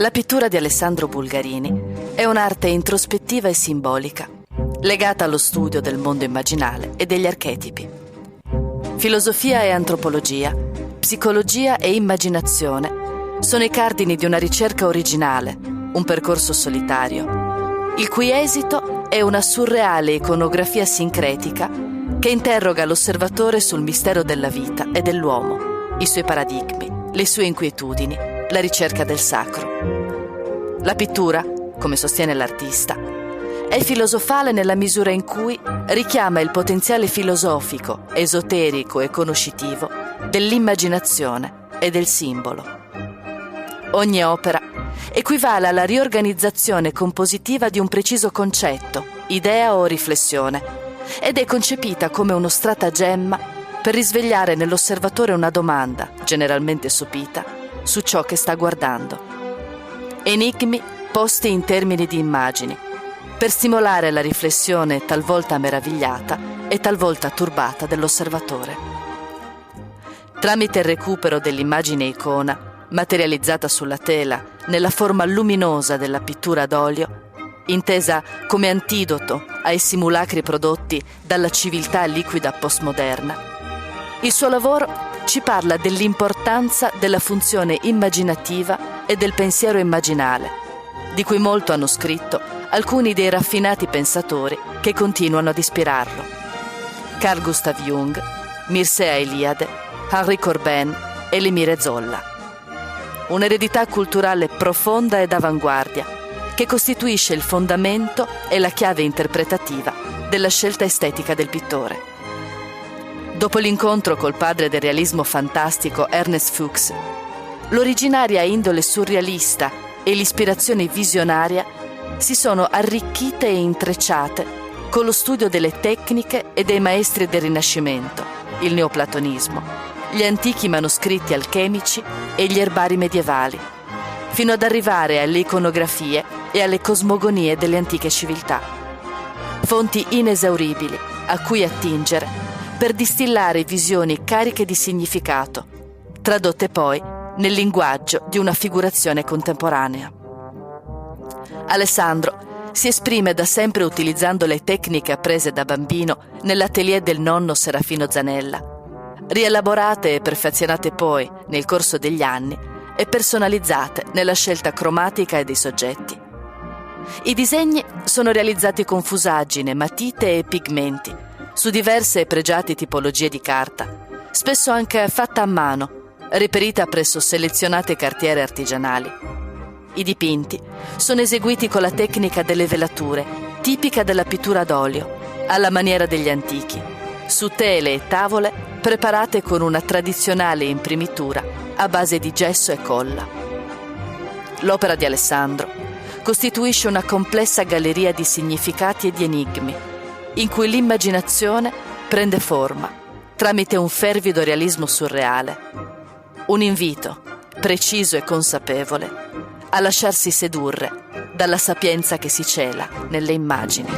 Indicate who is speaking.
Speaker 1: La pittura di Alessandro Bulgarini è un'arte introspettiva e simbolica, legata allo studio del mondo immaginale e degli archetipi. Filosofia e antropologia, psicologia e immaginazione sono i cardini di una ricerca originale, un percorso solitario, il cui esito è una surreale iconografia sincretica che interroga l'osservatore sul mistero della vita e dell'uomo, i suoi paradigmi, le sue inquietudini, la ricerca del sacro. La pittura, come sostiene l'artista, è filosofale nella misura in cui richiama il potenziale filosofico, esoterico e conoscitivo dell'immaginazione e del simbolo. Ogni opera equivale alla riorganizzazione compositiva di un preciso concetto, idea o riflessione, ed è concepita come uno stratagemma per risvegliare nell'osservatore una domanda, generalmente sopita, su ciò che sta guardando. Enigmi posti in termini di immagini, per stimolare la riflessione talvolta meravigliata e talvolta turbata dell'osservatore. Tramite il recupero dell'immagine icona, materializzata sulla tela nella forma luminosa della pittura d'olio, intesa come antidoto ai simulacri prodotti dalla civiltà liquida postmoderna, il suo lavoro ci parla dell'importanza della funzione immaginativa e del pensiero immaginale, di cui molto hanno scritto alcuni dei raffinati pensatori che continuano ad ispirarlo. Carl Gustav Jung, Mircea Eliade, Henri Corbin e Émile Zola. Un'eredità culturale profonda ed avanguardia che costituisce il fondamento e la chiave interpretativa della scelta estetica del pittore. Dopo l'incontro col padre del realismo fantastico Ernest Fuchs, l'originaria indole surrealista e l'ispirazione visionaria si sono arricchite e intrecciate con lo studio delle tecniche e dei maestri del Rinascimento, il neoplatonismo, gli antichi manoscritti alchemici e gli erbari medievali, fino ad arrivare alle iconografie e alle cosmogonie delle antiche civiltà. Fonti inesauribili a cui attingere per distillare visioni cariche di significato, tradotte poi nel linguaggio di una figurazione contemporanea. Alessandro si esprime da sempre utilizzando le tecniche apprese da bambino nell'atelier del nonno Serafino Zanella, rielaborate e perfezionate poi nel corso degli anni e personalizzate nella scelta cromatica e dei soggetti. I disegni sono realizzati con fusaggine, matite e pigmenti, su diverse e pregiate tipologie di carta, spesso anche fatta a mano, reperita presso selezionate cartiere artigianali. I dipinti sono eseguiti con la tecnica delle velature, tipica della pittura d'olio, alla maniera degli antichi, su tele e tavole preparate con una tradizionale imprimitura a base di gesso e colla. L'opera di Alessandro costituisce una complessa galleria di significati e di enigmi, in cui l'immaginazione prende forma tramite un fervido realismo surreale, un invito preciso e consapevole a lasciarsi sedurre dalla sapienza che si cela nelle immagini.